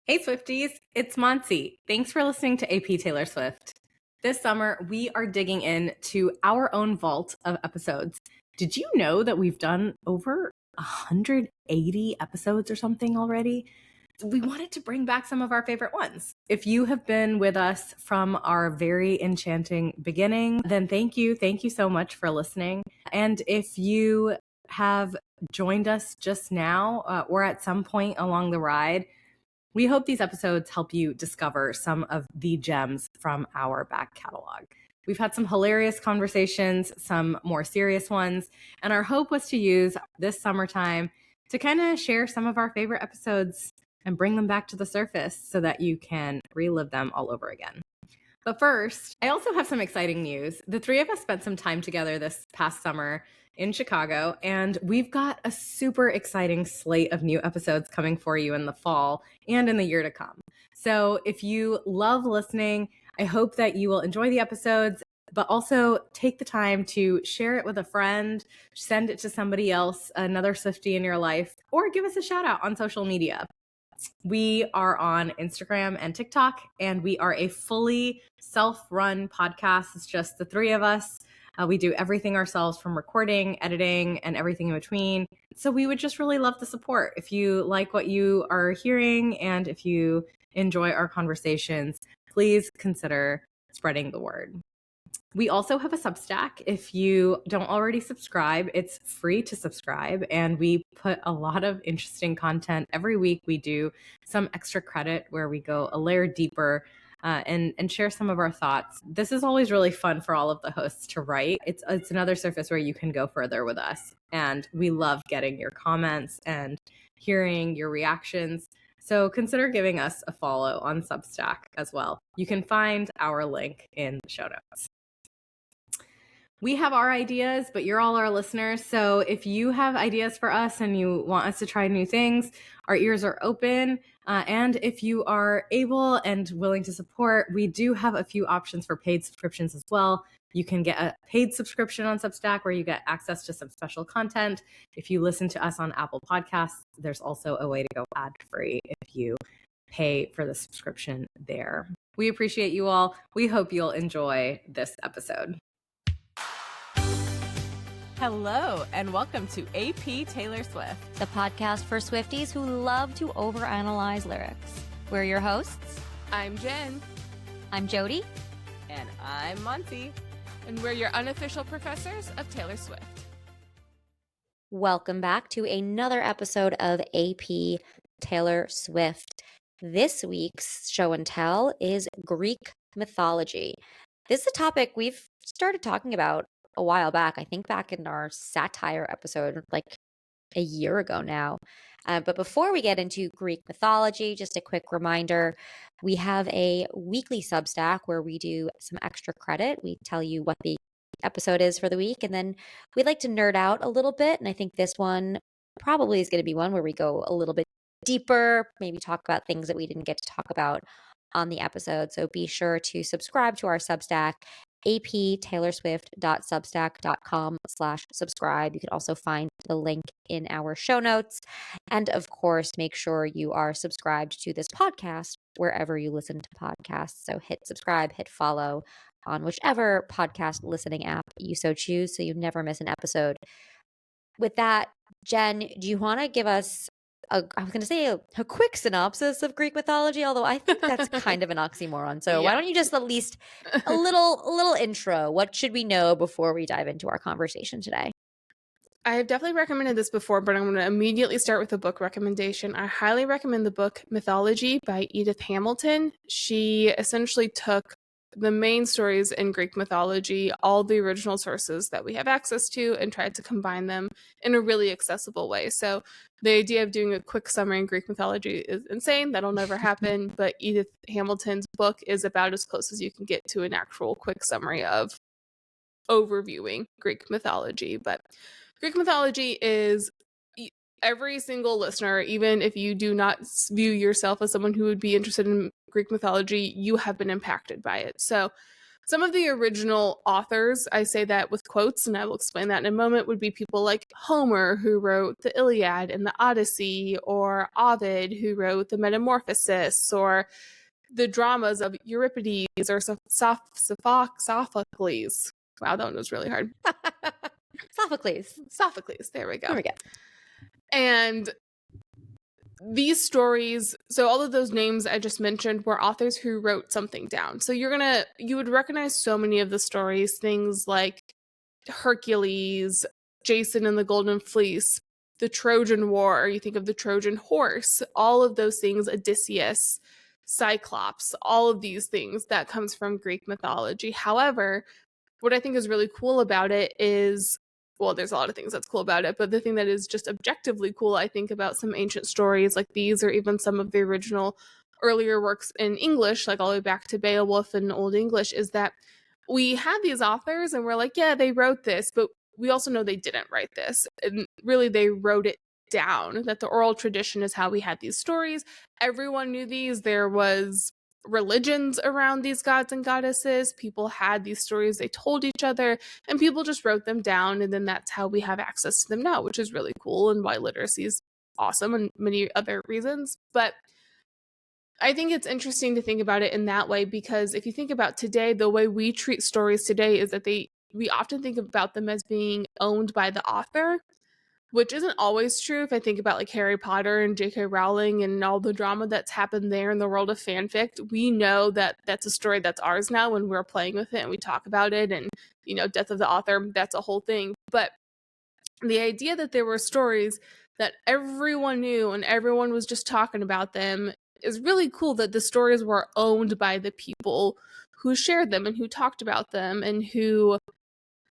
Hey Swifties, it's Monty. Thanks for listening to AP Taylor Swift. This summer, we are digging into our own vault of episodes. Did you know that we've done over 180 episodes or something already? We wanted to bring back some of our favorite ones. If you have been with us from our very enchanting beginning, then thank you. Thank you so much for listening. And if you have joined us just now or at some point along the ride, we hope these episodes help you discover some of the gems from our back catalog. We've had some hilarious conversations, some more serious ones, and our hope was to use this summertime to kind of share some of our favorite episodes and bring them back to the surface so that you can relive them all over again. But first, I also have some exciting news. The three of us spent some time together this past summer in Chicago, and we've got a super exciting slate of new episodes coming for you in the fall and in the year to come. So if you love listening, I hope that you will enjoy the episodes, but also take the time to share it with a friend, send it to somebody else, another Swiftie in your life, or give us a shout out on social media. We are on Instagram and TikTok, and we are a fully self-run podcast. It's just the three of us. We do everything ourselves from recording, editing, and everything in between. So we would just really love the support. If you like what you are hearing and if you enjoy our conversations, please consider spreading the word. We also have a Substack. If you don't already subscribe, it's free to subscribe, and we put a lot of interesting content. Every week we do some extra credit where we go a layer deeper and share some of our thoughts. This is always really fun for all of the hosts to write. It's another surface where you can go further with us, and we love getting your comments and hearing your reactions. So consider giving us a follow on Substack as well. You can find our link in the show notes. We have our ideas, but you're all our listeners. So if you have ideas for us and you want us to try new things, our ears are open. And if you are able and willing to support, we do have a few options for paid subscriptions as well. You can get a paid subscription on Substack where you get access to some special content. If you listen to us on Apple Podcasts, there's also a way to go ad-free if you pay for the subscription there. We appreciate you all. We hope you'll enjoy this episode. Hello, and welcome to AP Taylor Swift, the podcast for Swifties who love to overanalyze lyrics. We're your hosts. I'm Jen. I'm Jody. And I'm Monty. And we're your unofficial professors of Taylor Swift. Welcome back to another episode of AP Taylor Swift. This week's show and tell is Greek mythology. This is a topic we've started talking about a while back. I think back in our satire episode, like a year ago now. But before we get into Greek mythology, just a quick reminder, we have a weekly Substack where we do some extra credit. We tell you what the episode is for the week, and then we like to nerd out a little bit. And I think this one probably is going to be one where we go a little bit deeper, maybe talk about things that we didn't get to talk about on the episode. So be sure to subscribe to our Substack, aptaylorswift.substack.com/subscribe. You can also find the link in our show notes. And of course, make sure you are subscribed to this podcast wherever you listen to podcasts. So hit subscribe, hit follow on whichever podcast listening app you so choose so you never miss an episode. With that, Jen, do you want to give us I was going to say a quick synopsis of Greek mythology, although I think that's kind of an oxymoron. So why don't you just at least a little intro? What should we know before we dive into our conversation today? I have definitely recommended this before, but I'm going to immediately start with a book recommendation. I highly recommend the book Mythology by Edith Hamilton. She essentially took the main stories in Greek mythology, all the original sources that we have access to, and tried to combine them in a really accessible way. So the idea of doing a quick summary in Greek mythology is insane. That'll never happen. But Edith Hamilton's book is about as close as you can get to an actual quick summary of overviewing Greek mythology. But Greek mythology is every single listener, even if you do not view yourself as someone who would be interested in Greek mythology, you have been impacted by it. So Some of the original authors, I say that with quotes, and I will explain that in a moment, would be people like Homer, who wrote the Iliad and the Odyssey, or Ovid, who wrote the Metamorphosis, or the dramas of Euripides or Sophocles. Wow, that one was really hard. Sophocles, there we go. There we go. And these stories, so all of those names I just mentioned were authors who wrote something down. So you would recognize so many of the stories, things like Hercules, Jason and the Golden Fleece, the Trojan War, or you think of the Trojan horse, all of those things, Odysseus, Cyclops, all of these things that comes from Greek mythology. However, what I think is really cool about it is, well, there's a lot of things that's cool about it, but the thing that is just objectively cool, I think, about some ancient stories like these, or even some of the original earlier works in English, like all the way back to Beowulf and Old English, is that we had these authors and we're like, yeah, they wrote this, but we also know they didn't write this. And really, they wrote it down, that the oral tradition is how we had these stories. Everyone knew these. There was religions around these gods and goddesses. People had these stories they told each other, and people just wrote them down, and then that's how we have access to them now, which is really cool, and why literacy is awesome, and many other reasons. But I think it's interesting to think about it in that way, because if you think about today, the way we treat stories today is that we often think about them as being owned by the author, which isn't always true. If I think about like Harry Potter and J.K. Rowling and all the drama that's happened there in the world of fanfic, we know that that's a story that's ours now when we're playing with it and we talk about it, and, you know, death of the author, that's a whole thing. But the idea that there were stories that everyone knew and everyone was just talking about them is really cool, that the stories were owned by the people who shared them and who talked about them and who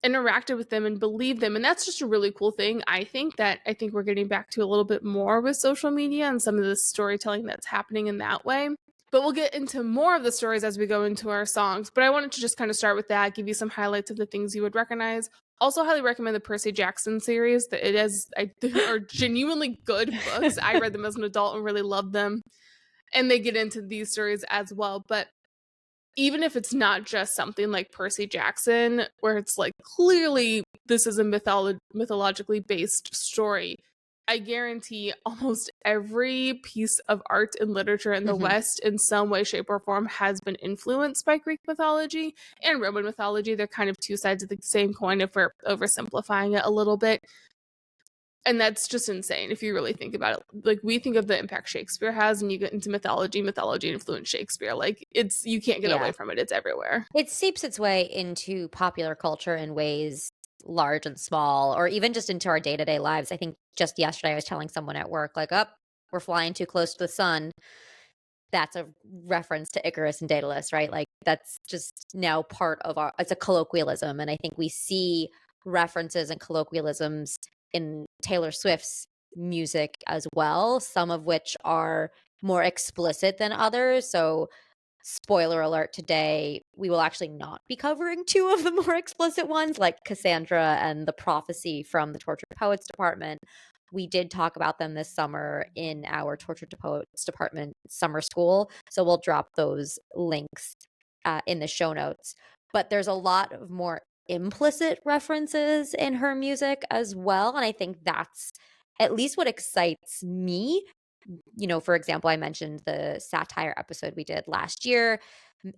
interacted with them and believed them. And that's just a really cool thing. I think we're getting back to a little bit more with social media and some of the storytelling that's happening in that way. But we'll get into more of the stories as we go into our songs. But I wanted to just kind of start with that, give you some highlights of the things you would recognize. Also highly recommend the Percy Jackson series. That it is, I think, are genuinely good books. I read them as an adult and really loved them. And they get into these stories as well. But even if it's not just something like Percy Jackson, where it's like, clearly this is a mythologically based story, I guarantee almost every piece of art and literature in the West in some way, shape, or form has been influenced by Greek mythology and Roman mythology. They're kind of two sides of the same coin if we're oversimplifying it a little bit. And that's just insane if you really think about it. Like, we think of the impact Shakespeare has, and you get into mythology influenced Shakespeare. Like, you can't get away from it. It's everywhere. It seeps its way into popular culture in ways large and small, or even just into our day-to-day lives. I think just yesterday I was telling someone at work, like, we're flying too close to the sun. That's a reference to Icarus and Daedalus, right? Like, that's just now part of it's a colloquialism. And I think we see references and colloquialisms in Taylor Swift's music as well, some of which are more explicit than others. So, spoiler alert, today we will actually not be covering two of the more explicit ones, like Cassandra and the Prophecy from the Tortured Poets Department. We did talk about them this summer in our Tortured Poets Department summer school, so we'll drop those links in the show notes. But there's a lot of more implicit references in her music as well, and I think that's at least what excites me. You know, for example, I mentioned the satire episode we did last year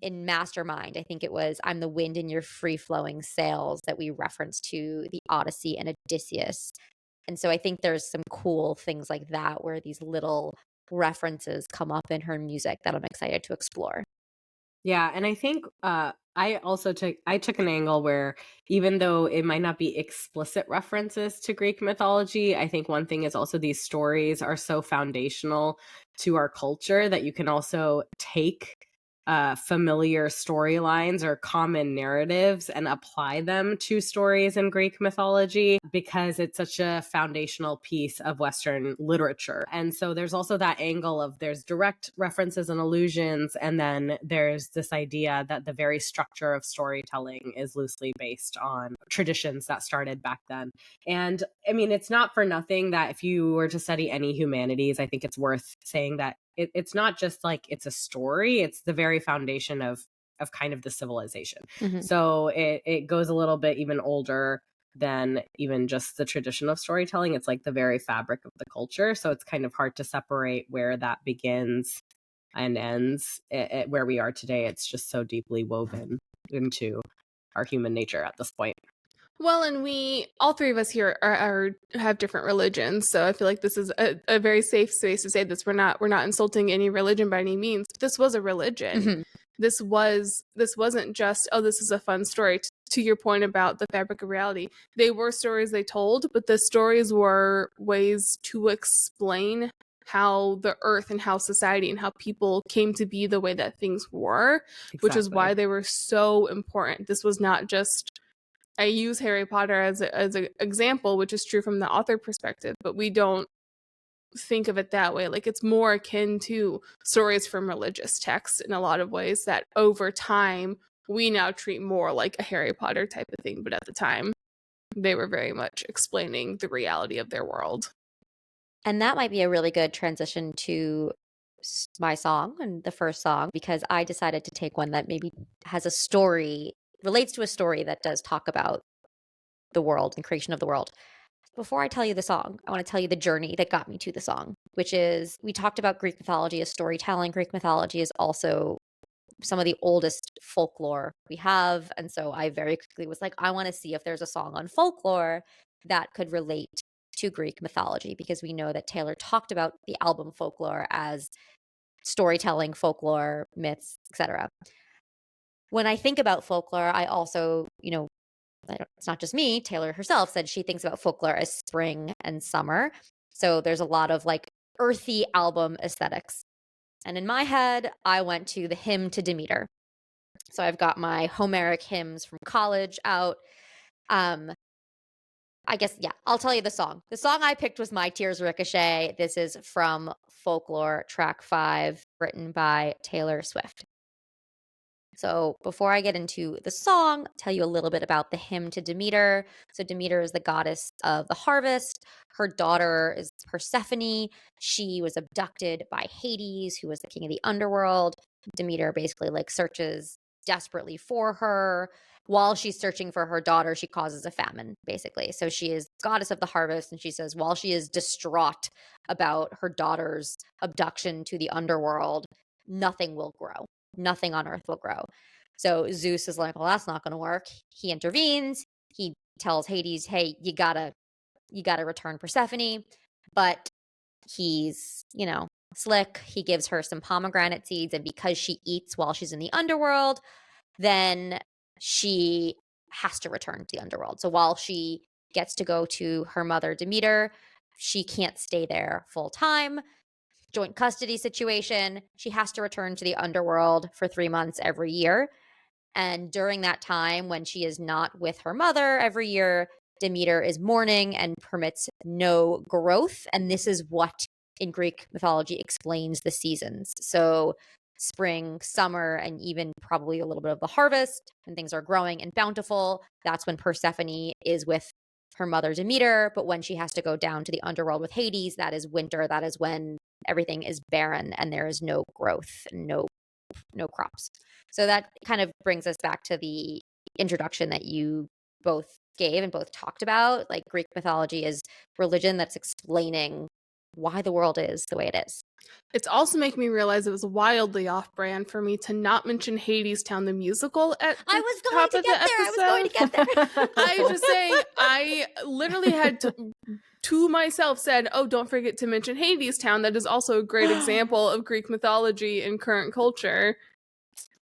in Mastermind. I think it was "I'm the wind in your free-flowing sails" that we referenced to the Odyssey and Odysseus. And so I think there's some cool things like that where these little references come up in her music that I'm excited to explore. Yeah, and I think I took an angle where, even though it might not be explicit references to Greek mythology, I think one thing is also these stories are so foundational to our culture that you can also take familiar storylines or common narratives and apply them to stories in Greek mythology, because it's such a foundational piece of Western literature. And so there's also that angle of, there's direct references and allusions, and then there's this idea that the very structure of storytelling is loosely based on traditions that started back then. And I mean, it's not for nothing that if you were to study any humanities, I think it's worth saying that it's not just like it's a story, it's the very foundation of of kind of the civilization. Mhm. So it goes a little bit even older than even just the tradition of storytelling. It's like the very fabric of the culture. So it's kind of hard to separate where that begins and ends at where we are today. It's just so deeply woven into our human nature at this point. Well, and all three of us here have different religions, so I feel like this is a very safe space to say this. We're not insulting any religion by any means. But this was a religion. Mhm. This wasn't just, oh, this is a fun story. To your point about the fabric of reality, they were stories they told, but the stories were ways to explain how the earth and how society and how people came to be the way that things were, which is why they were so important. This was not just, I use Harry Potter as an example, which is true from the author perspective, but we don't think of it that way. Like, it's more akin to stories from religious texts in a lot of ways that over time we now treat more like a Harry Potter type of thing. But at the time, they were very much explaining the reality of their world. And that might be a really good transition to my song and the first song, because I decided to take one that maybe has a story, relates to a story that does talk about the world and creation of the world. Before I tell you the song, I want to tell you the journey that got me to the song, which is, we talked about Greek mythology as storytelling. Greek mythology is also some of the oldest folklore we have. And so I very quickly was like, I want to see if there's a song on folklore that could relate to Greek mythology, because we know that Taylor talked about the album Folklore as storytelling, folklore, myths, etc. When I think about folklore, I also, it's not just me, Taylor herself said she thinks about folklore as spring and summer. So there's a lot of like earthy album aesthetics. And in my head, I went to the hymn to Demeter. So I've got my Homeric hymns from college out. I guess, yeah, I'll tell you the song. The song I picked was My Tears Ricochet. This is from Folklore, track 5, written by Taylor Swift. So before I get into the song, I'll tell you a little bit about the hymn to Demeter. So Demeter is the goddess of the harvest. Her daughter is Persephone. She was abducted by Hades, who was the king of the underworld. Demeter basically like searches desperately for her. While she's searching for her daughter, she causes a famine, basically. So she is goddess of the harvest, and she says while she is distraught about her daughter's abduction to the underworld, nothing will grow. Nothing on earth will grow. So Zeus is like, well, that's not going to work. He intervenes. He tells Hades, hey, you gotta return Persephone. But he's, slick. He gives her some pomegranate seeds, and because she eats while she's in the underworld, then she has to return to the underworld. So while she gets to go to her mother Demeter, she can't stay there full time. Joint custody situation. She has to return to the underworld for 3 months every year. And during that time, when she is not with her mother every year, Demeter is mourning and permits no growth. And this is what in Greek mythology explains the seasons. So spring, summer, and even probably a little bit of the harvest, when things are growing and bountiful, that's when Persephone is with her mother Demeter. But when she has to go down to the underworld with Hades, that is winter. That is when everything is barren and there is no growth and no crops. So that kind of brings us back to the introduction that you both gave and both talked about. Like, Greek mythology is religion that's explaining why the world is the way it is. It's also making me realize it was wildly off-brand for me to not mention Hades Town the musical at the I was top going of the episode. I was just saying, I literally had to myself said, oh, don't forget to mention Hades Town. That is also a great example of Greek mythology and current culture.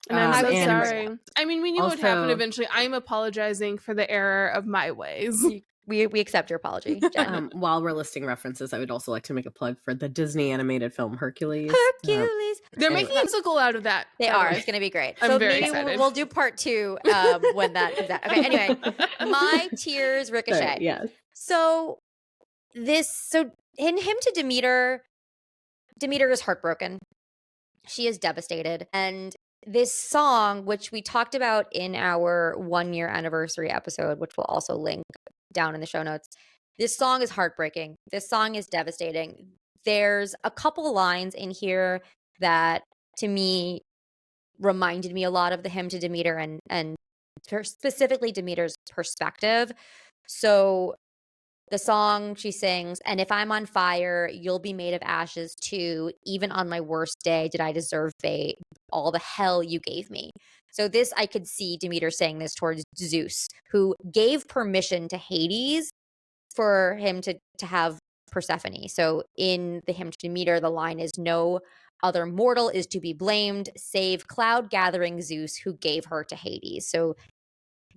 And I'm so sorry. I mean, we knew what would happen eventually. I'm apologizing for the error of my ways. We accept your apology, Jen. While we're listing references, I would also like to make a plug for the Disney animated film Hercules. They're making a musical out of that. They are. It's going to be great. I'm so very maybe excited. We'll do part 2 when that comes out. Okay, anyway. My Tears Ricochet. Sorry, yes. So in Hymn to Demeter, Demeter is heartbroken. She is devastated. And this song, which we talked about in our 1-year anniversary episode, which we'll also link down in the show notes, this song is heartbreaking. This song is devastating. There's a couple lines in here that, to me, reminded me a lot of the hymn to Demeter and specifically Demeter's perspective. So the song she sings, and if I'm on fire, you'll be made of ashes too. Even on my worst day, did I deserve fate? All the hell you gave me. So this, I could see Demeter saying this towards Zeus, who gave permission to Hades for him to have Persephone. So in the hymn to Demeter, the line is, no other mortal is to be blamed, save cloud-gathering Zeus, who gave her to Hades. So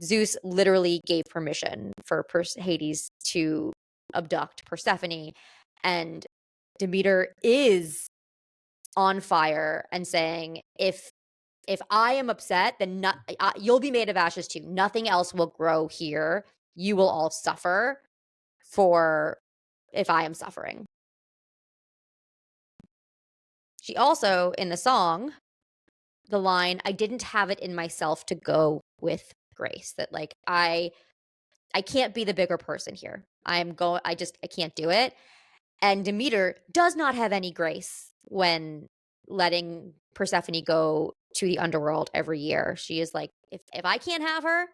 Zeus literally gave permission for Hades to abduct Persephone, and Demeter is on fire and saying, if I am upset, then you'll be made of ashes too. Nothing else will grow here. You will all suffer for if I am suffering. She also, in the song, the line, I didn't have it in myself to go with grace, that like I can't be the bigger person here. I can't do it. And Demeter does not have any grace when letting Persephone go to the underworld every year. She is like, if I can't have her,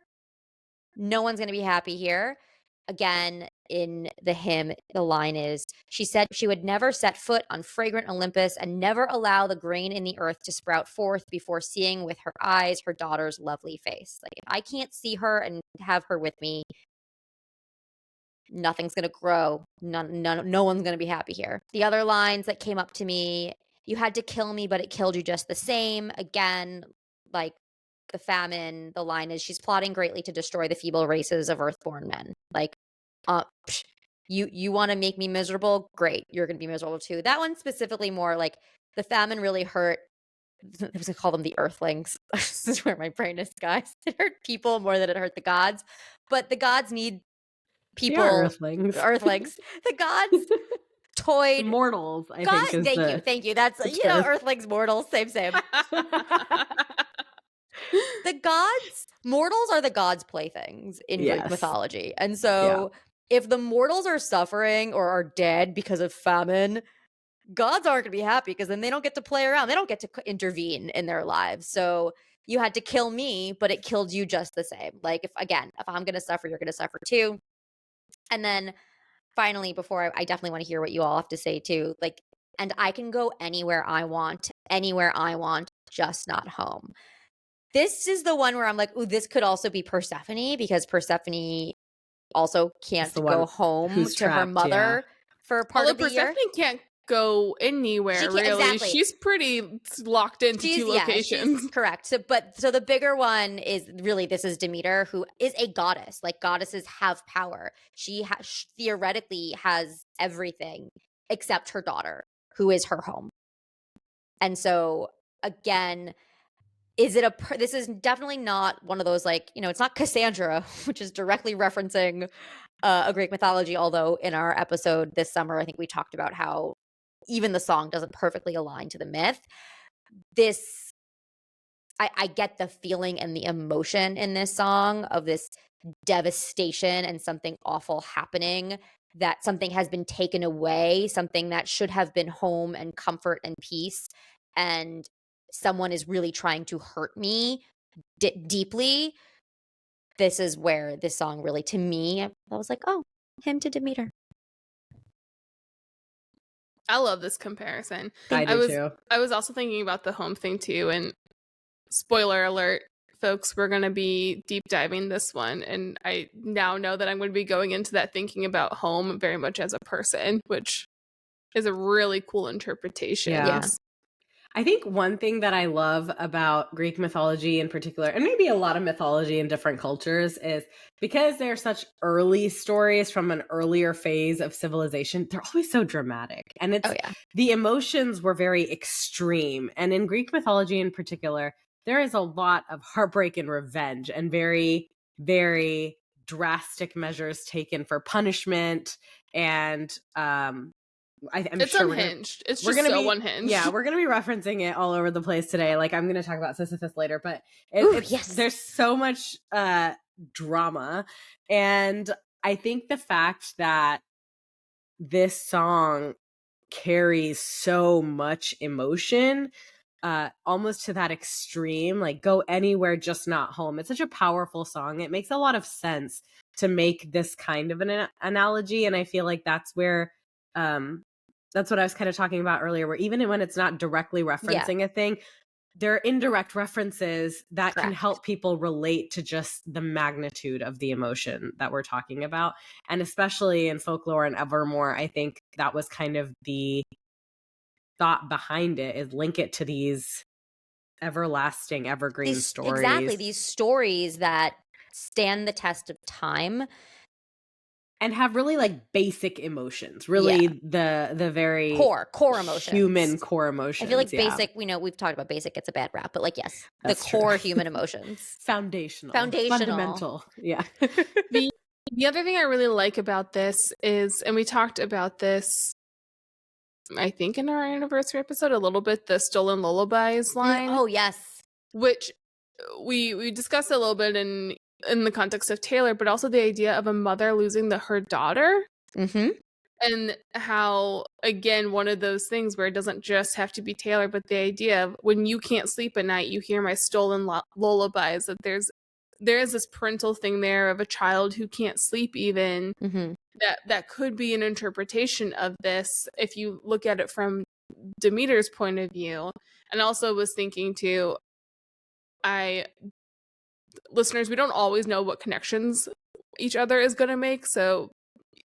no one's going to be happy here. Again, in the hymn, the line is, she said she would never set foot on fragrant Olympus and never allow the grain in the earth to sprout forth before seeing with her eyes her daughter's lovely face. Like, if I can't see her and have her with me, nothing's going to grow. No one's going to be happy here. The other lines that came up to me, you had to kill me, but it killed you just the same. Again, like the famine, the line is, she's plotting greatly to destroy the feeble races of earthborn men. Like, you want to make me miserable? Great. You're going to be miserable too. That one specifically more like the famine really hurt. I was going to call them the earthlings. This is where my brain is, guys. It hurt people more than it hurt the gods. But the gods need people. They are earthlings. The gods toyed. Mortals, I think is Thank you. That's, earthlings, mortals, same. The gods, mortals are the gods' playthings in Greek mythology. And so if the mortals are suffering or are dead because of famine, gods aren't going to be happy because then they don't get to play around. They don't get to intervene in their lives. So you had to kill me, but it killed you just the same. Like, if I'm going to suffer, you're going to suffer too. And then finally, before I definitely want to hear what you all have to say too, like, and I can go anywhere I want, just not home. This is the one where I'm like, ooh, this could also be Persephone, because Persephone also can't go home to her mother for part of the year. Persephone can't go anywhere, really. Exactly. She's pretty locked into two locations. Correct. So the bigger one is really, this is Demeter, who is a goddess. Like, goddesses have power. She theoretically has everything except her daughter, who is her home. And so, again, this is definitely not one of those, like, it's not Cassandra, which is directly referencing a Greek mythology, although in our episode this summer, I think we talked about how even the song doesn't perfectly align to the myth. This, I get the feeling and the emotion in this song of this devastation and something awful happening, that something has been taken away, something that should have been home and comfort and peace, and someone is really trying to hurt me deeply. This is where this song really, to me, I was like, oh, hymn to Demeter. I love this comparison. I do too. I was also thinking about the home thing too, and spoiler alert, folks, we're going to be deep diving this one, and I now know that I'm going to be going into that thinking about home very much as a person, which is a really cool interpretation. Yeah. I think one thing that I love about Greek mythology in particular, and maybe a lot of mythology in different cultures, is because they're such early stories from an earlier phase of civilization, they're always so dramatic. And it's the emotions were very extreme. And in Greek mythology in particular, there is a lot of heartbreak and revenge, and very, very drastic measures taken for punishment. And it's sure unhinged. It's just so unhinged. Yeah, we're going to be referencing it all over the place today. Like, I'm going to talk about Sisyphus later, but there's so much drama. And I think the fact that this song carries so much emotion almost to that extreme, like go anywhere, just not home. It's such a powerful song. It makes a lot of sense to make this kind of an analogy. And I feel like that's where, that's what I was kind of talking about earlier, where even when it's not directly referencing a thing, there are indirect references that can help people relate to just the magnitude of the emotion that we're talking about. And especially in Folklore and Evermore, I think that was kind of the thought behind it, is link it to these everlasting, evergreen stories. Exactly, these stories that stand the test of time. And have really like basic emotions, really the very core emotions, human core emotions. I feel like basic, we know we've talked about basic, it's a bad rap, but like, yes, that's the core human emotions. Foundational, fundamental. Yeah. The other thing I really like about this is, and we talked about this, I think in our anniversary episode a little bit, the Stolen Lullabies line. Oh yes. Which we discussed a little bit in the context of Taylor, but also the idea of a mother losing her daughter. Mm-hmm. And how, again, one of those things where it doesn't just have to be Taylor, but the idea of when you can't sleep at night, you hear my stolen lullabies, that there is this parental thing there of a child who can't sleep even. Mm-hmm. That could be an interpretation of this if you look at it from Demeter's point of view. And also was thinking too, listeners, we don't always know what connections each other is going to make. So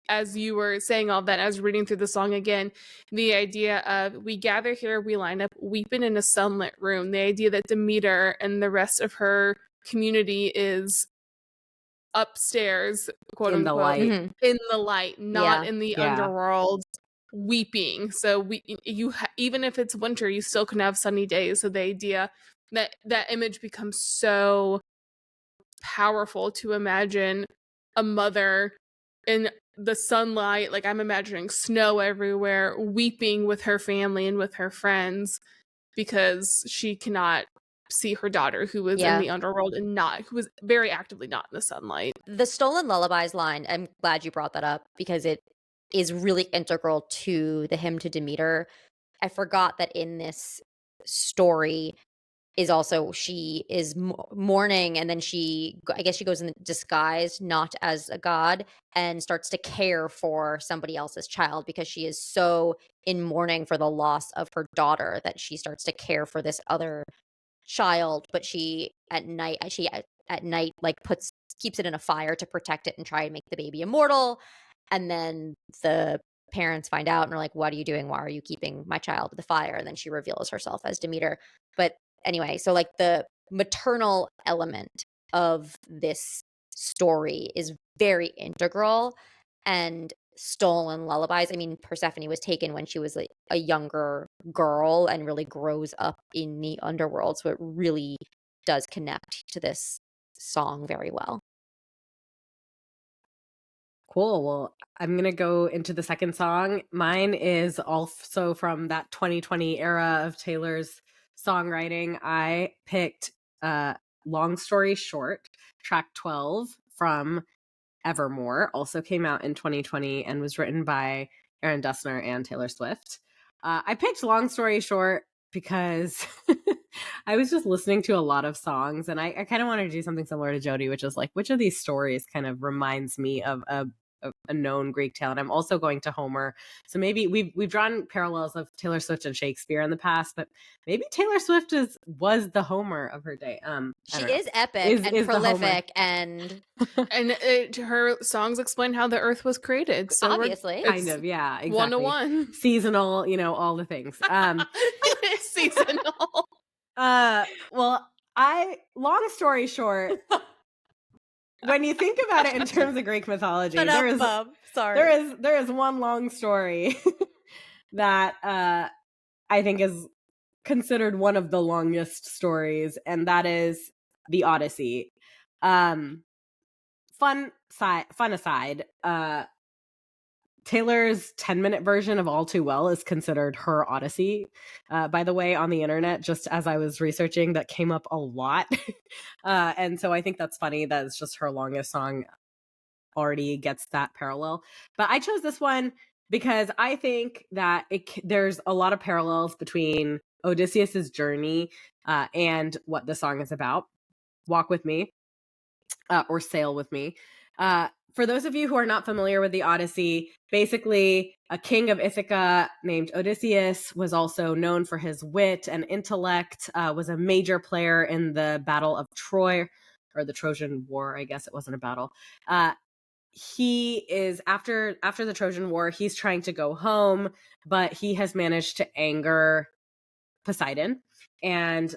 as you were saying all that, I was reading through the song again, the idea of we gather here, we line up, weeping in a sunlit room. The idea that Demeter and the rest of her community is upstairs, quote in unquote, the light. In the light, not in the underworld, weeping. So even if it's winter, you still can have sunny days. So the idea that image becomes so powerful to imagine a mother in the sunlight, like I'm imagining snow everywhere, weeping with her family and with her friends because she cannot see her daughter who was in the underworld and who was very actively not in the sunlight. The Stolen Lullabies line, I'm glad you brought that up because it is really integral to the hymn to Demeter. I forgot that in this story is also she is mourning, and then I guess she goes in disguise, not as a god, and starts to care for somebody else's child because she is so in mourning for the loss of her daughter that she starts to care for this other child. But she at night like keeps it in a fire to protect it and try and make the baby immortal. And then the parents find out and are like, what are you doing? Why are you keeping my child in the fire? And then she reveals herself as Demeter. But anyway, so like the maternal element of this story is very integral. And Stolen Lullabies, I mean, Persephone was taken when she was like a younger girl and really grows up in the underworld. So it really does connect to this song very well. Cool. Well, I'm going to go into the second song. Mine is also from that 2020 era of Taylor's songwriting. I picked Long Story Short, track 12 from Evermore. Also came out in 2020 and was written by Aaron Dessner and Taylor Swift. I picked Long Story Short because I was just listening to a lot of songs, and I kind of wanted to do something similar to Jody, which is like, which of these stories kind of reminds me of a known Greek tale? And I'm also going to Homer. So maybe we've drawn parallels of Taylor Swift and Shakespeare in the past, but maybe Taylor Swift was the Homer of her day. She is epic and prolific, and her songs explain how the earth was created. So obviously, kind of, yeah, exactly. 101, seasonal, all the things. Seasonal. Well, long story short, when you think about it in terms of Greek mythology, there is one long story that I think is considered one of the longest stories, and that is the Odyssey. Fun aside, Taylor's 10-minute version of All Too Well is considered her Odyssey. By the way, on the internet, just as I was researching, that came up a lot. And so I think that's funny that it's just her longest song already gets that parallel. But I chose this one because I think that there's a lot of parallels between Odysseus's journey and what the song is about. Walk with me or sail with me. For those of you who are not familiar with the Odyssey, basically a king of Ithaca named Odysseus was also known for his wit and intellect, was a major player in the Battle of Troy, or the Trojan War. I guess it wasn't a battle. He is after the Trojan War, he's trying to go home, but he has managed to anger Poseidon. And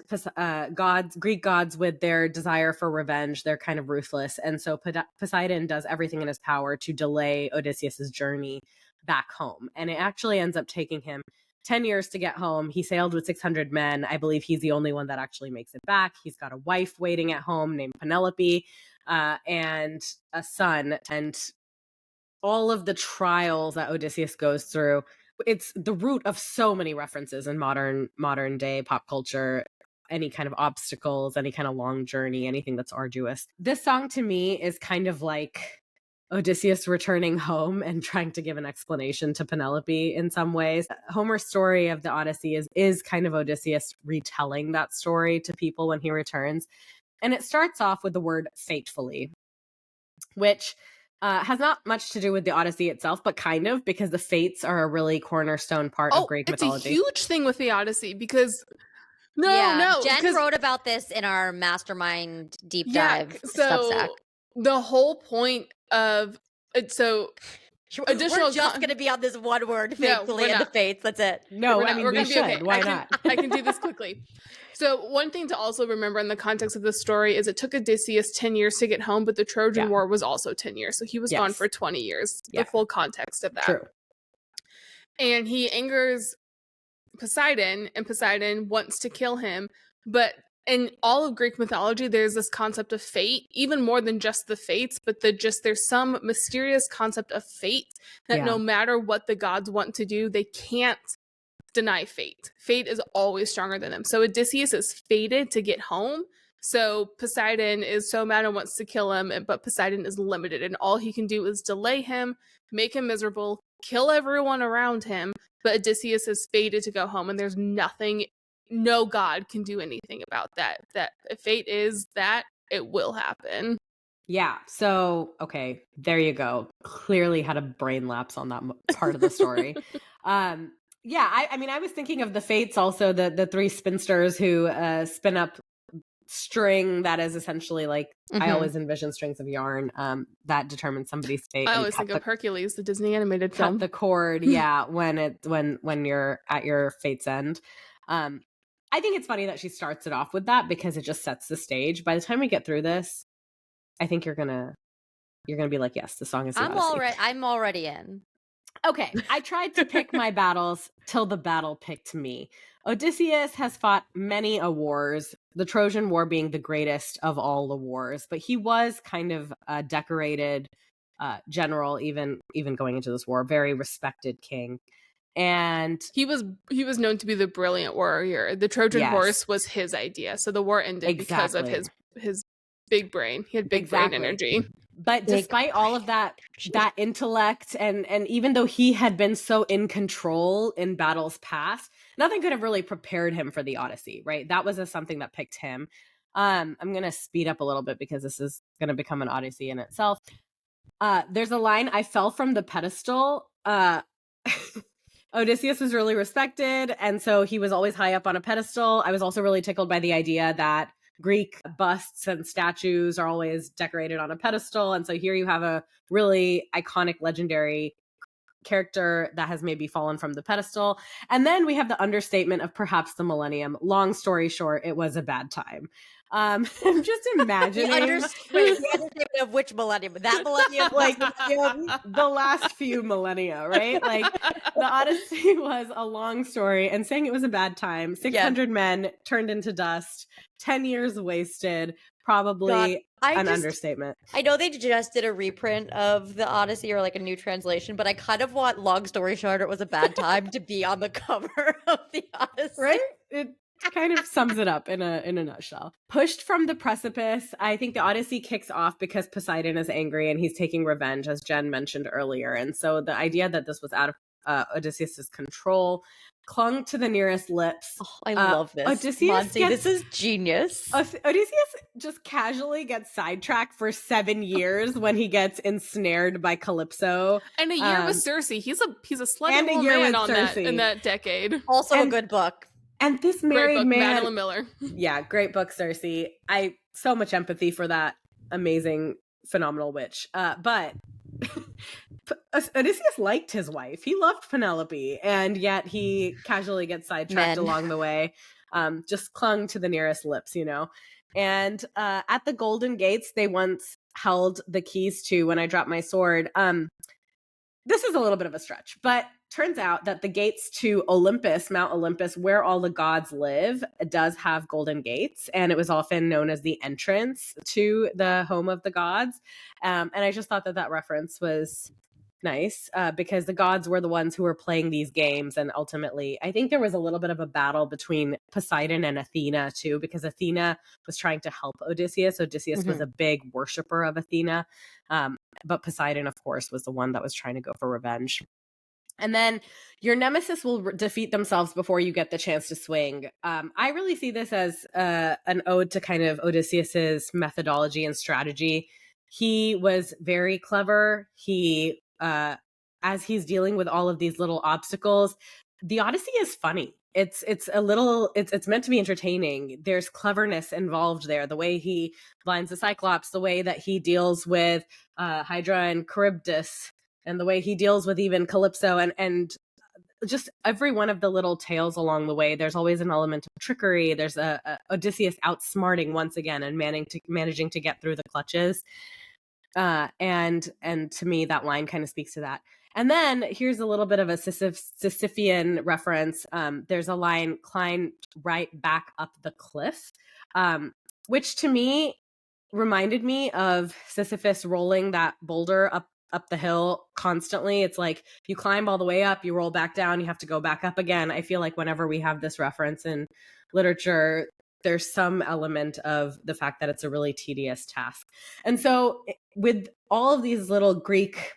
Greek gods, with their desire for revenge, they're kind of ruthless. And so Poseidon does everything in his power to delay Odysseus's journey back home. And it actually ends up taking him 10 years to get home. He sailed with 600 men. I believe he's the only one that actually makes it back. He's got a wife waiting at home named Penelope, and a son. And all of the trials that Odysseus goes through, it's the root of so many references in modern day pop culture, any kind of obstacles, any kind of long journey, anything that's arduous. This song to me is kind of like Odysseus returning home and trying to give an explanation to Penelope in some ways. Homer's story of the Odyssey is kind of Odysseus retelling that story to people when he returns. And it starts off with the word fatefully, which has not much to do with the Odyssey itself, but kind of, because the fates are a really cornerstone part of Greek mythology. It's a huge thing with the Odyssey because Jen wrote about this in our mastermind deep dive Substack. The whole point of it, so additional we're just going to be on this one word, faithfully, and the fates. That's it. No, we should. Okay. Why not? I can do this quickly. So one thing to also remember in the context of the story is it took Odysseus 10 years to get home, but the Trojan War was also 10 years. So he was gone for 20 years, the full context of that. True. And he angers Poseidon, and Poseidon wants to kill him. But in all of Greek mythology, there's this concept of fate, even more than just the fates, but there's some mysterious concept of fate that no matter what the gods want to do, they can't deny fate. Fate is always stronger than them. So Odysseus is fated to get home. So Poseidon is so mad and wants to kill him, but Poseidon is limited, and all he can do is delay him, make him miserable, kill everyone around him. But Odysseus is fated to go home, and there's nothing, no god can do anything about that. That if fate is that, it will happen. Yeah. So, okay, there you go. Clearly had a brain lapse on that part of the story. Yeah, I mean, I was thinking of the fates also, the three spinsters who spin up string that is essentially like, I always envision strings of yarn that determine somebody's fate. I always think of Hercules, the Disney animated film. Cut the cord, when you're at your fate's end. I think it's funny that she starts it off with that because it just sets the stage. By the time we get through this, I think you're gonna be like, yes, the song is the Odyssey. I'm already in. Okay, I tried to pick my battles till the battle picked me. Odysseus has fought many wars, the Trojan War being the greatest of all the wars, but he was kind of a decorated general, even going into this war, very respected king. And he was known to be the brilliant warrior. The Trojan horse was his idea, so the war ended because of his big brain. He had big brain energy. But despite all of that intellect, and even though he had been so in control in battles past, nothing could have really prepared him for the Odyssey, right? That was something that picked him. I'm going to speed up a little bit because this is going to become an Odyssey in itself. There's a line, I fell from the pedestal. Odysseus was really respected, and so he was always high up on a pedestal. I was also really tickled by the idea that Greek busts and statues are always decorated on a pedestal. And so here you have a really iconic, legendary character that has maybe fallen from the pedestal. And then we have the understatement of perhaps the millennium. Long story short, it was a bad time. I'm just imagining the understatement of which millennium? That millennium? Like the last few millennia, right? Like the Odyssey was a long story, and saying it was a bad time. 600 men turned into dust, 10 years wasted, probably an understatement. I know they just did a reprint of the Odyssey, or like a new translation, but I kind of want long story short, it was a bad time to be on the cover of the Odyssey. Right? It kind of sums it up in a nutshell. Pushed from the precipice, I think the Odyssey kicks off because Poseidon is angry and he's taking revenge, as Jen mentioned earlier. And so the idea that this was out of Odysseus's control clung to the nearest lips. Oh, I love this. Odysseus this is genius. Odysseus just casually gets sidetracked for 7 years when he gets ensnared by Calypso. And a year with Circe. He's a slutty and a little year man with on Circe. in that decade. Also a good book. And this Great married book, man, Madeline Miller. Yeah, great book, Circe. I so much empathy for that amazing, phenomenal witch. But Odysseus liked his wife. He loved Penelope, and yet he casually gets sidetracked along the way. Just clung to the nearest lips, you know. And at the Golden Gates, they once held the keys to When I Dropped My Sword. This is a little bit of a stretch, but turns out that the gates to Olympus, Mount Olympus, where all the gods live, does have golden gates, and it was often known as the entrance to the home of the gods. And I just thought that reference was nice because the gods were the ones who were playing these games, and ultimately I think there was a little bit of a battle between Poseidon and Athena too, because Athena was trying to help Odysseus. Odysseus was a big worshiper of Athena, but Poseidon, of course, was the one that was trying to go for revenge. And then your nemesis will defeat themselves before you get the chance to swing. I really see this as an ode to kind of Odysseus's methodology and strategy. He was very clever. He as he's dealing with all of these little obstacles, the Odyssey is funny. It's meant to be entertaining. There's cleverness involved there. The way he blinds the Cyclops, the way that he deals with Hydra and Charybdis, and the way he deals with even Calypso, and just every one of the little tales along the way. There's always an element of trickery. There's a Odysseus outsmarting once again and managing to get through the clutches. And to me, that line kind of speaks to that. And then here's a little bit of a Sisyphean reference. There's a line, climb right back up the cliff, which to me reminded me of Sisyphus rolling that boulder up the hill constantly. It's like you climb all the way up, you roll back down, you have to go back up again. I feel like whenever we have this reference in literature, there's some element of the fact that it's a really tedious task. And so with all of these little Greek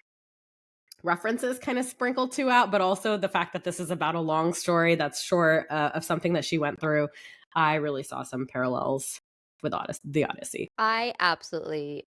references kind of sprinkled throughout, but also the fact that this is about a long story that's short of something that she went through, I really saw some parallels with the Odyssey. I absolutely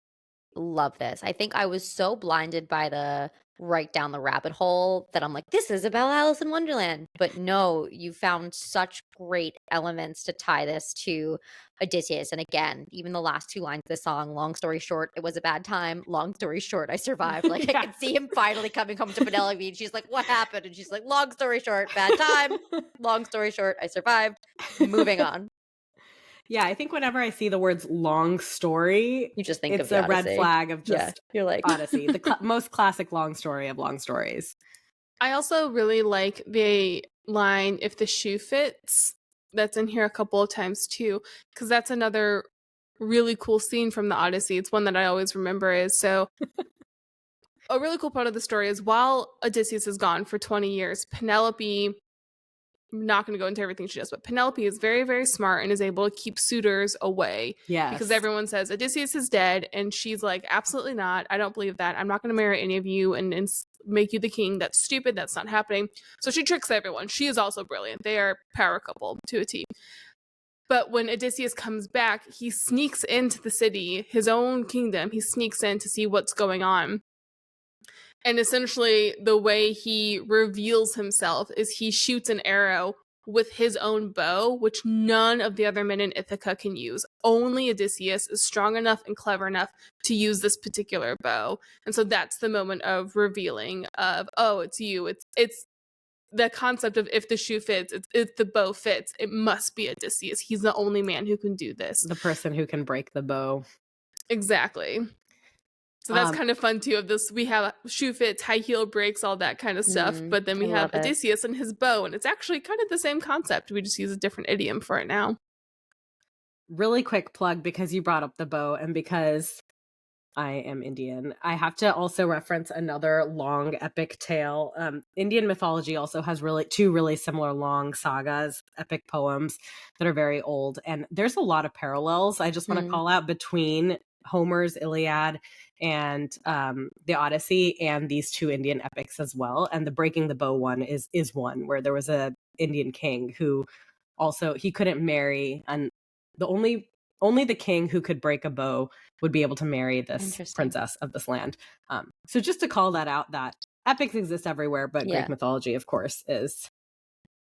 love this. I think I was so blinded by the right down the rabbit hole that I'm like, this is about Alice in Wonderland. But no, you found such great elements to tie this to Odysseus. And again, even the last two lines of the song, long story short, it was a bad time. Long story short, I survived. Like I could see him finally coming home to Penelope, and she's like, what happened? And she's like, long story short, bad time. Long story short, I survived. Moving on. Yeah, I think whenever I see the words long story, you just think it's a red flag of just you're like Odyssey, the most classic long story of long stories. I also really like the line, if the shoe fits, that's in here a couple of times too, because that's another really cool scene from the Odyssey. It's one that I always remember is so a really cool part of the story is while Odysseus is gone for 20 years, Penelope, I'm not going to go into everything she does, but Penelope is very, very smart and is able to keep suitors away. Yes. Because everyone says Odysseus is dead, and she's like, absolutely not. I don't believe that. I'm not going to marry any of you and make you the king. That's stupid. That's not happening. So she tricks everyone. She is also brilliant. They are power couple to a T. But when Odysseus comes back, he sneaks into the city, his own kingdom. He sneaks in to see what's going on. And essentially, the way he reveals himself is he shoots an arrow with his own bow, which none of the other men in Ithaca can use. Only Odysseus is strong enough and clever enough to use this particular bow. And so that's the moment of revealing of, oh, it's you. It's the concept of if the shoe fits, if the bow fits, it must be Odysseus. He's the only man who can do this. The person who can break the bow. Exactly. So that's kind of fun too. Of this, we have shoe fits, high heel breaks, all that kind of stuff. But then we have Odysseus and his bow, and it's actually kind of the same concept. We just use a different idiom for it now. Really quick plug, because you brought up the bow and because I am Indian, I have to also reference another long epic tale. Indian mythology also has two really similar long sagas, epic poems that are very old, and there's a lot of parallels. I just want to call out between Homer's Iliad and the Odyssey and these two Indian epics as well. And the breaking the bow one is one where there was a Indian king who also, he couldn't marry, and only the king who could break a bow would be able to marry this princess of this land. So just to call that out, that epics exist everywhere, but Greek mythology, of course, is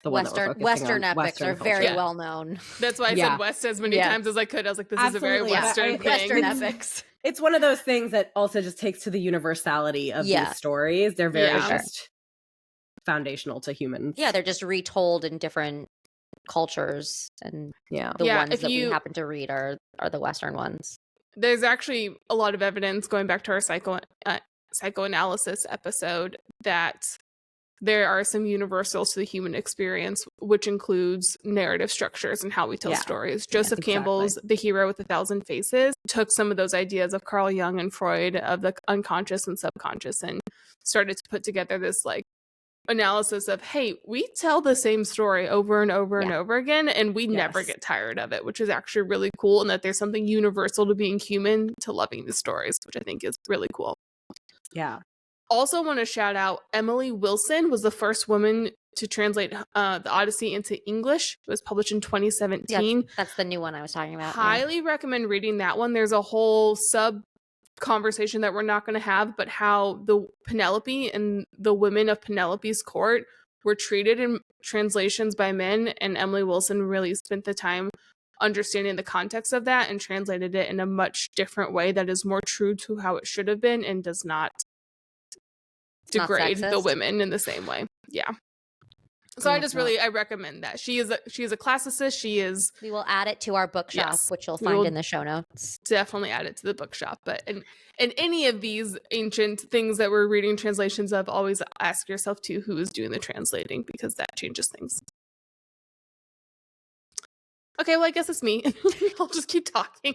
the Western epics are very well known. That's why I said West as many times as I could. I was like, this is a very Western thing. Western epics. It's one of those things that also just takes to the universality of these stories. They're very just foundational to humans. Yeah, they're just retold in different cultures, and the ones that we happen to read are the Western ones. There's actually a lot of evidence, going back to our psychoanalysis episode, that there are some universals to the human experience, which includes narrative structures and how we tell stories. Joseph Campbell's The Hero with 1,000 Faces took some of those ideas of Carl Jung and Freud of the unconscious and subconscious and started to put together this like analysis of, hey, we tell the same story over and over and over again, and we never get tired of it, which is actually really cool, and that there's something universal to being human, to loving the stories, which I think is really cool. Yeah. Also want to shout out Emily Wilson was the first woman to translate the Odyssey into English. It was published in 2017. That's the new one I was talking about. Highly recommend reading that one. There's a whole sub conversation that we're not going to have, but how the Penelope and the women of Penelope's court were treated in translations by men, and Emily Wilson really spent the time understanding the context of that and translated it in a much different way that is more true to how it should have been and does not degrade the women in the same way. Yeah. So I recommend that. She is a classicist. We will add it to our bookshop, which you'll find in the show notes. Definitely add it to the bookshop. But in any of these ancient things that we're reading translations of, always ask yourself too, who is doing the translating, because that changes things. Okay, well, I guess it's me. I'll just keep talking.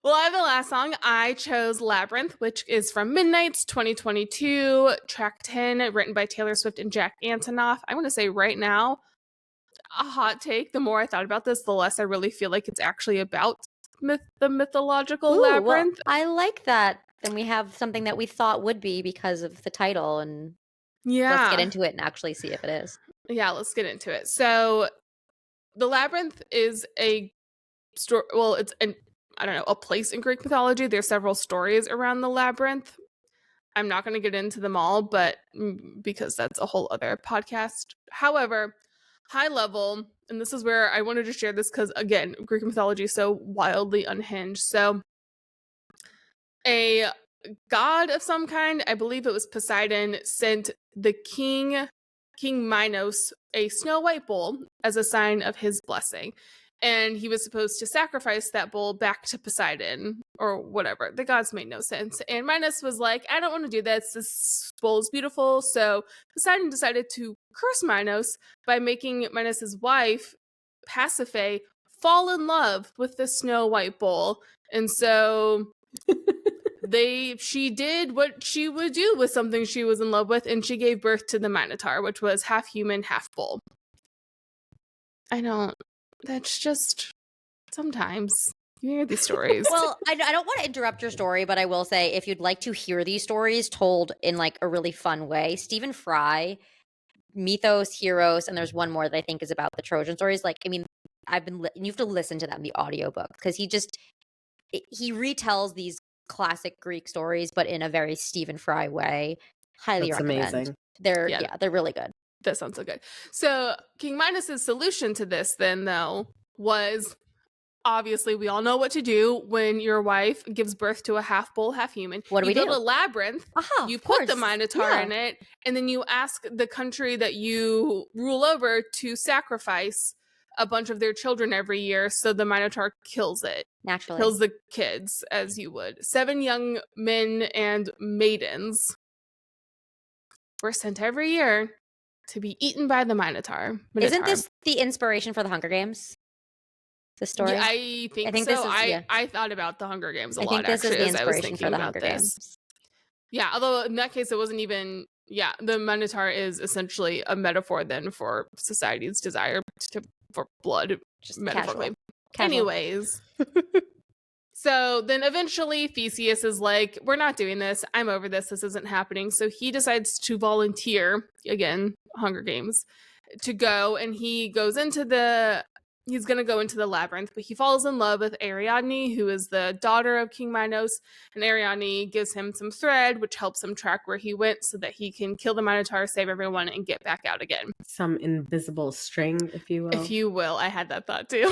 Well, I have the last song. I chose Labyrinth, which is from Midnight's 2022, track 10, written by Taylor Swift and Jack Antonoff. I want to say right now, a hot take, the more I thought about this, the less I really feel like it's actually about the mythological labyrinth. Well, I like that. Then we have something that we thought would be because of the title, and let's get into it and actually see if it is. Yeah, let's get into it. So the Labyrinth is a story. Well, it's a place in Greek mythology. There's several stories around the Labyrinth. I'm not going to get into them all, but because that's a whole other podcast. However, high level, and this is where I wanted to share this because, again, Greek mythology is so wildly unhinged. So a god of some kind, I believe it was Poseidon, sent the King Minos a snow white bull as a sign of his blessing. And he was supposed to sacrifice that bull back to Poseidon or whatever. The gods made no sense. And Minos was like, I don't want to do this. This bull is beautiful. So Poseidon decided to curse Minos by making Minos' wife, Pasiphae, fall in love with the snow white bull. And so she did what she would do with something she was in love with, and she gave birth to the Minotaur, which was half human, half bull. That's just, sometimes you hear these stories. Well, I don't want to interrupt your story, but I will say, if you'd like to hear these stories told in like a really fun way, Stephen Fry, Mythos, Heroes, and there's one more that I think is about the Trojan stories. Like, I mean, you have to listen to them, the audiobook, because he retells these classic Greek stories, but in a very Stephen Fry way. Highly recommend. Amazing. They're really good. That sounds so good. So King Minos' solution to this then, though, was obviously we all know what to do when your wife gives birth to a half bull, half human. What do we do? You build a labyrinth, you put the Minotaur in it, and then you ask the country that you rule over to sacrifice a bunch of their children every year, so the Minotaur kills it. Naturally. Kills the kids, as you would. 7 young men and maidens were sent every year to be eaten by the Minotaur. Isn't this the inspiration for the Hunger Games? The story? Yeah, I think so. I thought about the Hunger Games a lot, I think this actually, is the as I was inspiration thinking for the about Hunger this. Games. Yeah, although in that case, it wasn't even... Yeah, the Minotaur is essentially a metaphor then for society's desire for blood, just metaphorically. Casual. Anyways... So then eventually Theseus is like, we're not doing this. I'm over this. This isn't happening. So he decides to volunteer, again, Hunger Games, to go, and he's going to go into the labyrinth, but he falls in love with Ariadne, who is the daughter of King Minos, and Ariadne gives him some thread, which helps him track where he went so that he can kill the Minotaur, save everyone, and get back out again. Some invisible string, if you will. If you will. I had that thought too.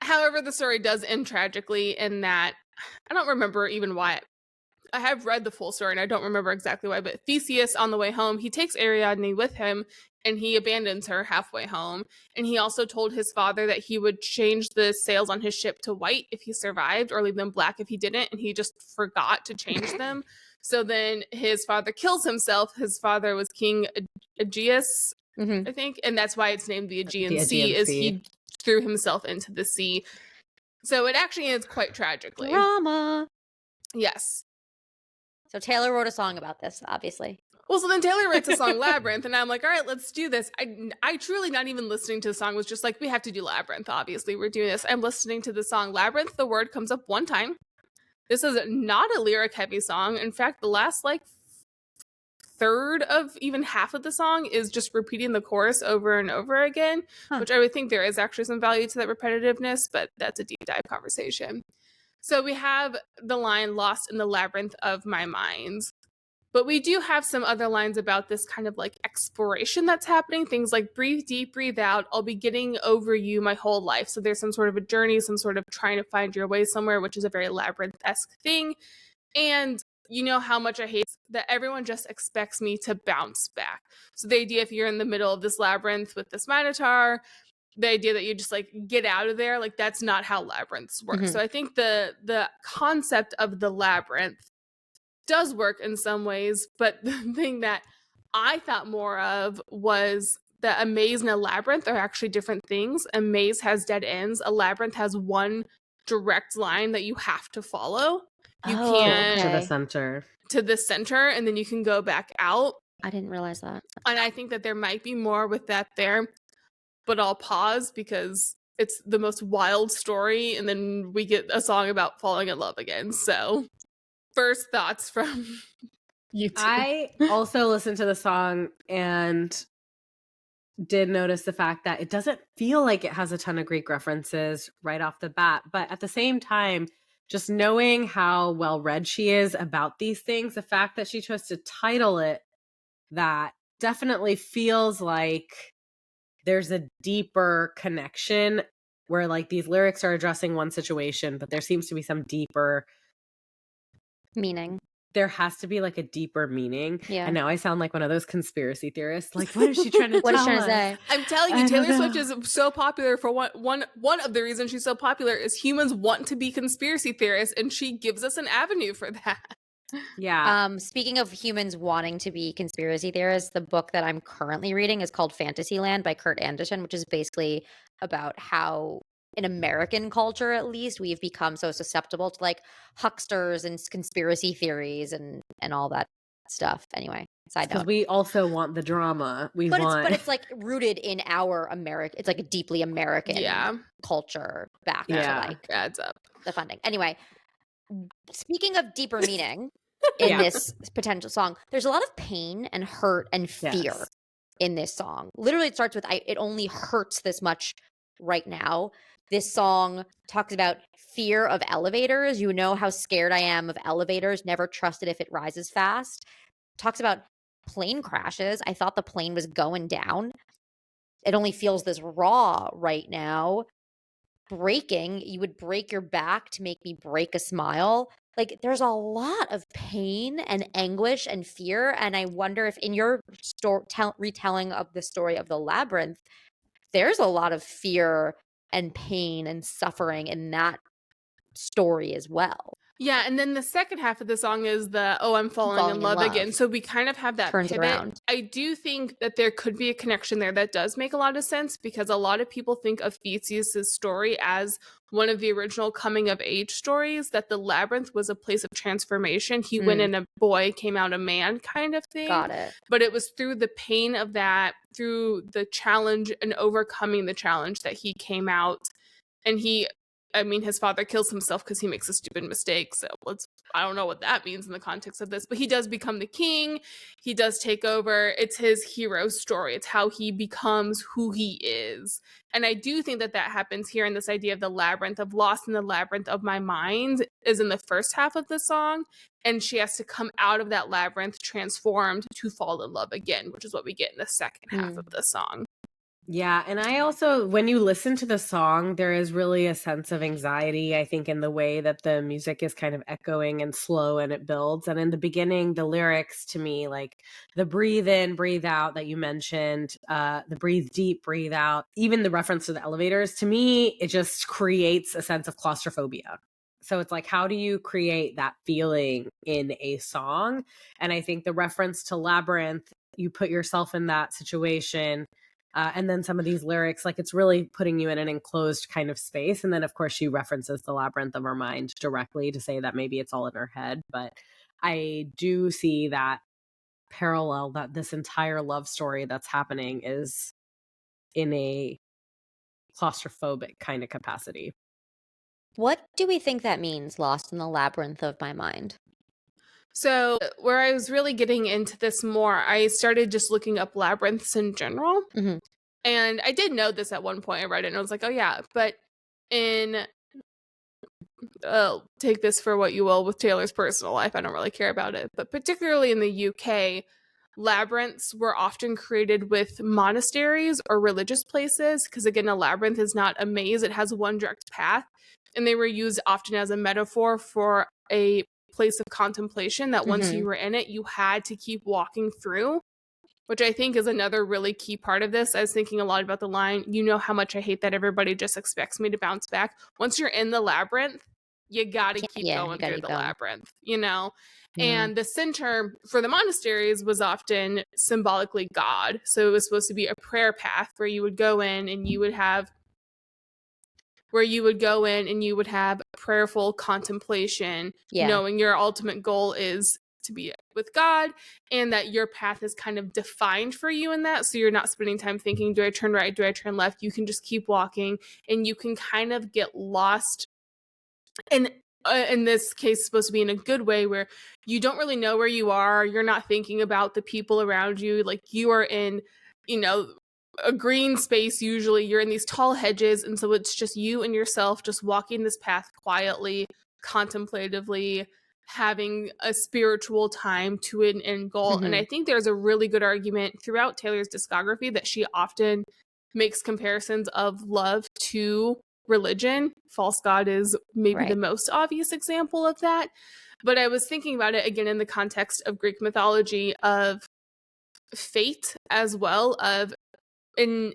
However, the story does end tragically in that, I don't remember even why. I have read the full story and I don't remember exactly why, but Theseus, on the way home, he takes Ariadne with him and he abandons her halfway home. And he also told his father that he would change the sails on his ship to white if he survived, or leave them black if he didn't, and he just forgot to change them. So then his father kills himself. His father was King Aegeus, I think, and that's why it's named the Aegean Sea, is he threw himself into the sea. So it actually ends quite tragically. Drama. Yes. So Taylor wrote a song about this, obviously. Well, so then Taylor writes the song Labyrinth, and I'm like, all right, let's do this. I truly, not even listening to the song, was just like, we have to do Labyrinth, obviously. We're doing this. I'm listening to the song Labyrinth. The word comes up one time. This is not a lyric-heavy song. In fact, the last, third of even half of the song is just repeating the chorus over and over again, which I would think there is actually some value to that repetitiveness, but that's a deep dive conversation. So we have the line "lost in the labyrinth of my mind." But we do have some other lines about this kind of exploration that's happening. Things like "breathe deep, breathe out. I'll be getting over you my whole life." So there's some sort of a journey, some sort of trying to find your way somewhere, which is a very labyrinth-esque thing. And you know how much I hate that everyone just expects me to bounce back. So the idea, if you're in the middle of this labyrinth with this Minotaur, the idea that you just get out of there, that's not how labyrinths work. So I think the concept of the labyrinth does work in some ways, but the thing that I thought more of was that a maze and a labyrinth are actually different things. A maze has dead ends. A labyrinth has one direct line that you have to follow. You can't to the center, and then you can go back out. I didn't realize that. And I think that there might be more with that there, but I'll pause because it's the most wild story, and then we get a song about falling in love again. So first thoughts from you two. I also listened to the song and did notice the fact that it doesn't feel like it has a ton of Greek references right off the bat, but at the same time, just knowing how well read she is about these things, the fact that she chose to title it that definitely feels like there's a deeper connection where these lyrics are addressing one situation, but there seems to be some deeper meaning. There has to be a deeper meaning. Yeah. And now I sound like one of those conspiracy theorists. What is she trying to what tell is she trying us? to say? I'm telling you, Taylor Swift is so popular for one of the reasons she's so popular is humans want to be conspiracy theorists, and she gives us an avenue for that. Yeah. Speaking of humans wanting to be conspiracy theorists, the book that I'm currently reading is called Fantasyland by Kurt Anderson, which is basically about how in American culture, at least, we've become so susceptible to hucksters and conspiracy theories and all that stuff. Anyway, side note. Because we also want the drama. But it's rooted in our American. It's a deeply American culture back to adds up the funding. Anyway, speaking of deeper meaning in this potential song, there's a lot of pain and hurt and fear in this song. Literally, it starts with it only hurts this much right now. This song talks about fear of elevators. You know how scared I am of elevators. Never trust it if it rises fast. Talks about plane crashes. I thought the plane was going down. It only feels this raw right now. Breaking. You would break your back to make me break a smile. There's a lot of pain and anguish and fear. And I wonder if in your retelling of the story of the Labyrinth, there's a lot of fear and pain and suffering in that story as well. Yeah, and then the second half of the song is I'm falling in love again. So we kind of have that turns pivot. Around. I do think that there could be a connection there that does make a lot of sense, because a lot of people think of Theseus' story as one of the original coming of age stories, that the labyrinth was a place of transformation. He went in a boy, came out a man kind of thing. Got it. But it was through the pain of that, through the challenge and overcoming the challenge, that he came out. And his father kills himself because he makes a stupid mistake. So let's I don't know what that means in the context of this, but he does become the king. He does take over. It's his hero story. It's how he becomes who he is. And I do think that that happens here in this idea of the labyrinth, of lost in the labyrinth of my mind, is in the first half of the song. And she has to come out of that labyrinth transformed to fall in love again, which is what we get in the second half of the song. Yeah, and I also, when you listen to the song, there is really a sense of anxiety, I think, in the way that the music is kind of echoing and slow and it builds. And in the beginning, the lyrics to me, like the breathe in, breathe out that you mentioned, the breathe deep, breathe out, even the reference to the elevators, to me, it just creates a sense of claustrophobia. So it's like, how do you create that feeling in a song? And I think the reference to Labyrinth, you put yourself in that situation. And then some of these lyrics, like it's really putting you in an enclosed kind of space. And then, of course, she references the labyrinth of her mind directly to say that maybe it's all in her head. But I do see that parallel, that this entire love story that's happening is in a claustrophobic kind of capacity. What do we think that means, lost in the labyrinth of my mind? So where I was really getting into this more, I started just looking up labyrinths in general. Mm-hmm. And I did know this at one point. I read it and I was like, oh yeah. But in, take this for what you will with Taylor's personal life. I don't really care about it. But particularly in the UK, labyrinths were often created with monasteries or religious places. Because again, a labyrinth is not a maze. It has one direct path. And they were used often as a metaphor for a place of contemplation that once you were in it, you had to keep walking through, which I think is another really key part of this. I was thinking a lot about the line, you know how much I hate that everybody just expects me to bounce back. Once you're in the labyrinth, you gotta keep going through the labyrinth, you know? And the center for the monasteries was often symbolically God. So it was supposed to be a prayer path where you would go in and you would have prayerful contemplation, knowing your ultimate goal is to be with God, and that your path is kind of defined for you in that. So you're not spending time thinking, do I turn right? Do I turn left? You can just keep walking and you can kind of get lost. And in this case, it's supposed to be in a good way where you don't really know where you are. You're not thinking about the people around you. Like you are in, a green space. Usually you're in these tall hedges, and so it's just you and yourself just walking this path quietly, contemplatively, having a spiritual time to an end goal. And I think there's a really good argument throughout Taylor's discography that she often makes comparisons of love to religion. False God is maybe the most obvious example of that. But I was thinking about it again in the context of Greek mythology, of fate as well, and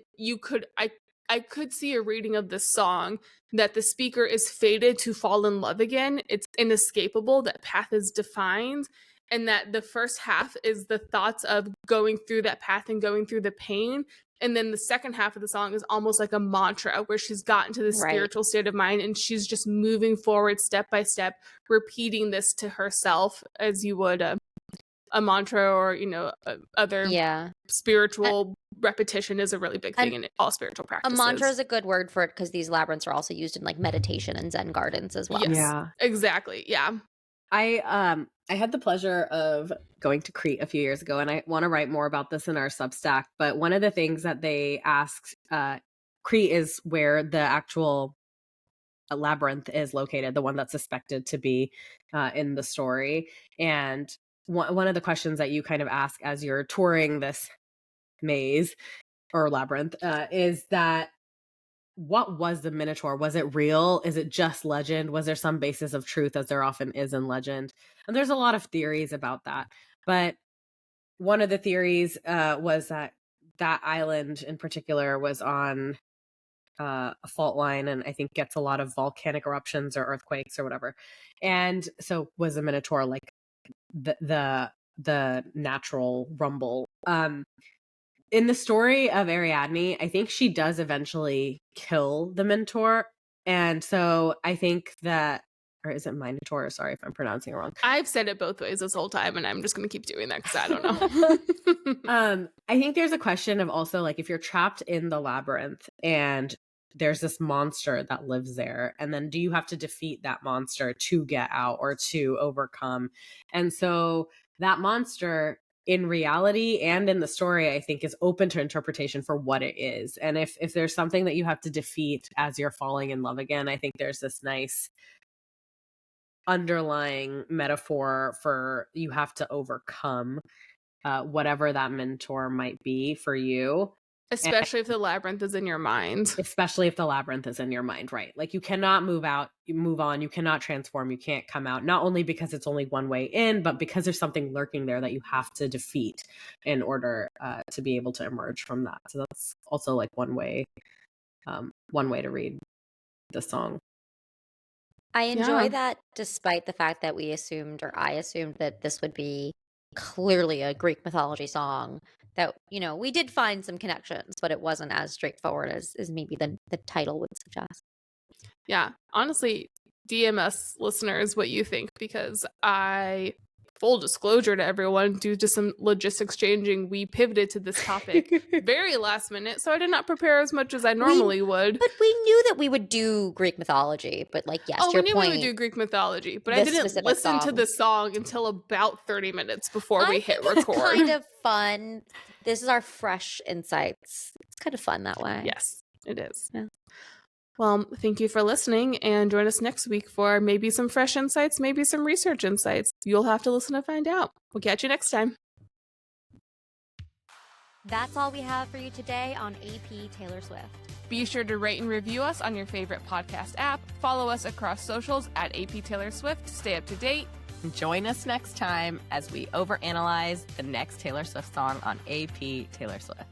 I could see a reading of this song that the speaker is fated to fall in love again. It's inescapable, that path is defined, and that the first half is the thoughts of going through that path and going through the pain. And then the second half of the song is almost like a mantra where she's gotten to this spiritual state of mind and she's just moving forward step by step, repeating this to herself as you would a mantra or, other spiritual repetition is a really big thing in all spiritual practices. A mantra is a good word for it because these labyrinths are also used in like meditation and Zen gardens as well. Yes, yeah, exactly. Yeah. I had the pleasure of going to Crete a few years ago, and I want to write more about this in our Substack. But one of the things that they asked, Crete is where the actual labyrinth is located, the one that's suspected to be in the story. And one of the questions that you kind of ask as you're touring this maze or labyrinth is that, what was the Minotaur? Was it real? Is it just legend? Was there some basis of truth, as there often is in legend? And there's a lot of theories about that. But one of the theories was that island in particular was on a fault line, and I think gets a lot of volcanic eruptions or earthquakes or whatever. And so was the Minotaur like the natural rumble? In the story of Ariadne, I think she does eventually kill the Minotaur. And so I think that, or is it Minotaur? Sorry if I'm pronouncing it wrong. I've said it both ways this whole time, and I'm just going to keep doing that because I don't know. I think there's a question of also, like, if you're trapped in the labyrinth and there's this monster that lives there. And then do you have to defeat that monster to get out or to overcome? And so that monster in reality and in the story, I think, is open to interpretation for what it is. And if there's something that you have to defeat as you're falling in love again, I think there's this nice underlying metaphor for you have to overcome whatever that mentor might be for you. Especially if the labyrinth is in your mind. Especially if the labyrinth is in your mind, right? Like you cannot move out, you move on, you cannot transform, you can't come out, not only because it's only one way in, but because there's something lurking there that you have to defeat in order to be able to emerge from that. So that's also like one way to read the song. I enjoy that despite the fact that I assumed that this would be clearly a Greek mythology song, that, you know, we did find some connections, but it wasn't as straightforward as maybe the title would suggest. Yeah, honestly, DM us listeners what you think, because full disclosure to everyone, due to some logistics changing, we pivoted to this topic very last minute, so I did not prepare as much as I normally would. But we knew that we would do Greek mythology, but like, yes, we knew we would do Greek mythology, but I didn't listen to the song until about 30 minutes before we hit record. It's kind of fun. This is our fresh insights. It's kind of fun that way. Yes, it is. Yeah. Well, thank you for listening, and join us next week for maybe some fresh insights, maybe some research insights. You'll have to listen to find out. We'll catch you next time. That's all we have for you today on AP Taylor Swift. Be sure to rate and review us on your favorite podcast app. Follow us across socials at AP Taylor Swift to stay up to date. Join us next time as we overanalyze the next Taylor Swift song on AP Taylor Swift.